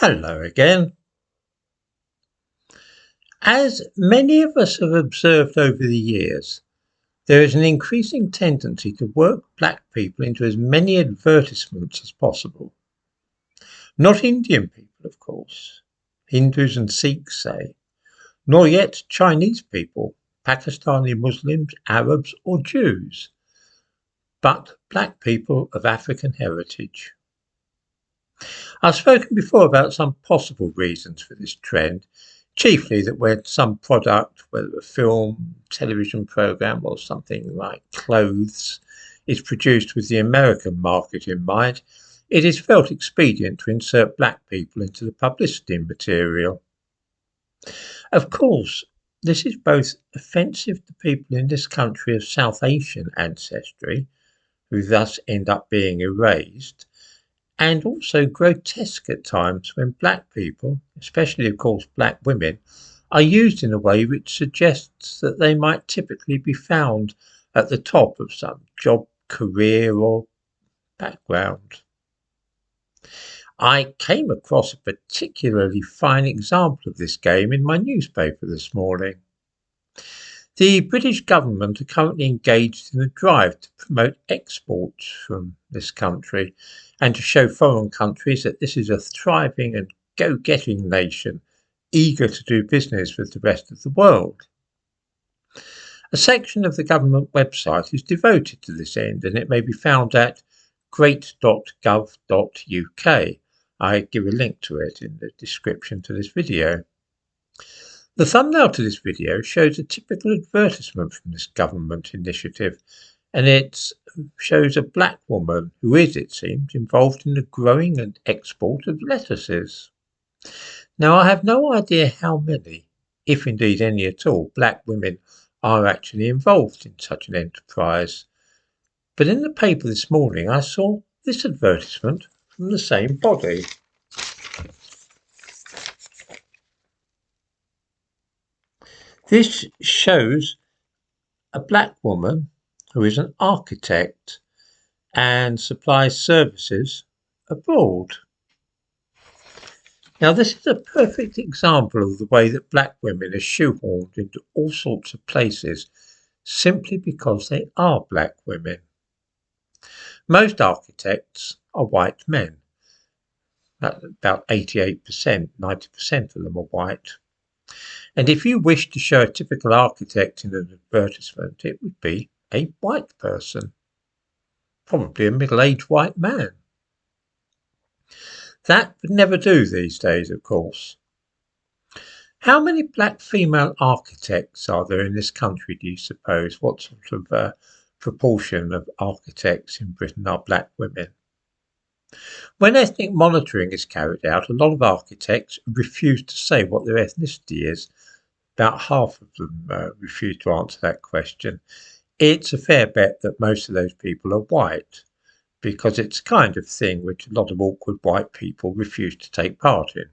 Hello again. As many of us have observed over the years, there is an increasing tendency to work black people into as many advertisements as possible. Not Indian people, of course, Hindus and Sikhs say, nor yet Chinese people, Pakistani Muslims, Arabs or Jews, but black people of African heritage. I've spoken before about some possible reasons for this trend, chiefly that when some product, whether a film, television program or something like clothes, is produced with the American market in mind, it is felt expedient to insert black people into the publicity material. Of course, this is both offensive to people in this country of South Asian ancestry, who thus end up being erased, and also grotesque at times when black people, especially of course black women, are used in a way which suggests that they might typically be found at the top of some job, career or background. I came across a particularly fine example of this game in my newspaper this morning. The British government are currently engaged in a drive to promote exports from this country and to show foreign countries that this is a thriving and go-getting nation eager to do business with the rest of the world. A section of the government website is devoted to this end, and it may be found at great.gov.uk. I give a link to it in the description to this video. The thumbnail to this video shows a typical advertisement from this government initiative, and it shows a black woman who is, it seems, involved in the growing and export of lettuces. Now, I have no idea how many, if indeed any at all, black women are actually involved in such an enterprise. But in the paper this morning, I saw this advertisement from the same body. This shows a black woman who is an architect and supplies services abroad. Now, this is a perfect example of the way that black women are shoehorned into all sorts of places simply because they are black women. Most architects are white men. About 88%, 90% of them are white. And if you wish to show a typical architect in an advertisement, it would be a white person, probably a middle-aged white man. That would never do these days, of course. How many black female architects are there in this country, do you suppose? What sort of proportion of architects in Britain are black women? When ethnic monitoring is carried out, a lot of architects refuse to say what their ethnicity is. About half of them refuse to answer that question. It's a fair bet that most of those people are white, because it's the kind of thing which a lot of awkward white people refuse to take part in.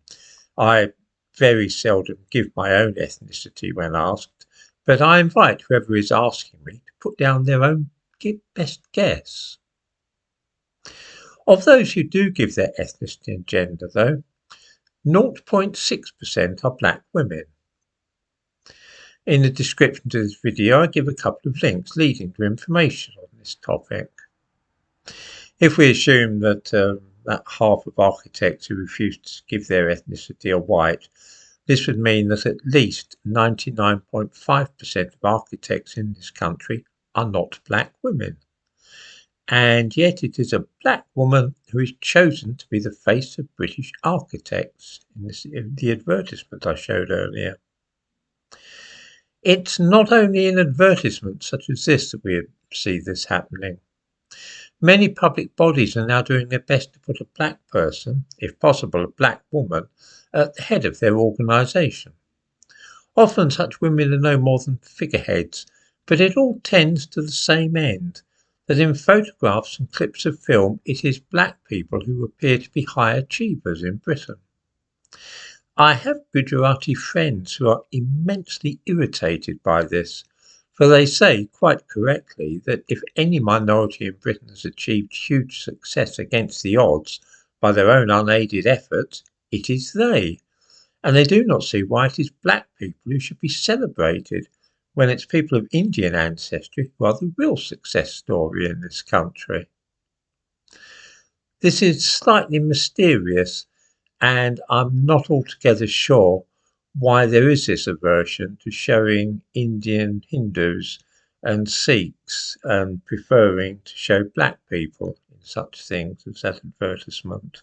I very seldom give my own ethnicity when asked, but I invite whoever is asking me to put down their own best guess. Of those who do give their ethnicity and gender, though, 0.6% are black women. In the description to this video, I give a couple of links leading to information on this topic. If we assume that that half of architects who refuse to give their ethnicity are white, this would mean that at least 99.5% of architects in this country are not black women. And yet it is a black woman who is chosen to be the face of British architects in the advertisement I showed earlier. It's not only in advertisements such as this that we see this happening. Many public bodies are now doing their best to put a black person, if possible a black woman, at the head of their organisation. Often such women are no more than figureheads, but it all tends to the same end, that in photographs and clips of film it is black people who appear to be high achievers in Britain. I have Gujarati friends who are immensely irritated by this, for they say, quite correctly, that if any minority in Britain has achieved huge success against the odds by their own unaided efforts, it is they, and they do not see why it is black people who should be celebrated when it's people of Indian ancestry who are the real success story in this country. This is slightly mysterious, and I'm not altogether sure why there is this aversion to showing Indian Hindus and Sikhs and preferring to show black people in such things as that advertisement.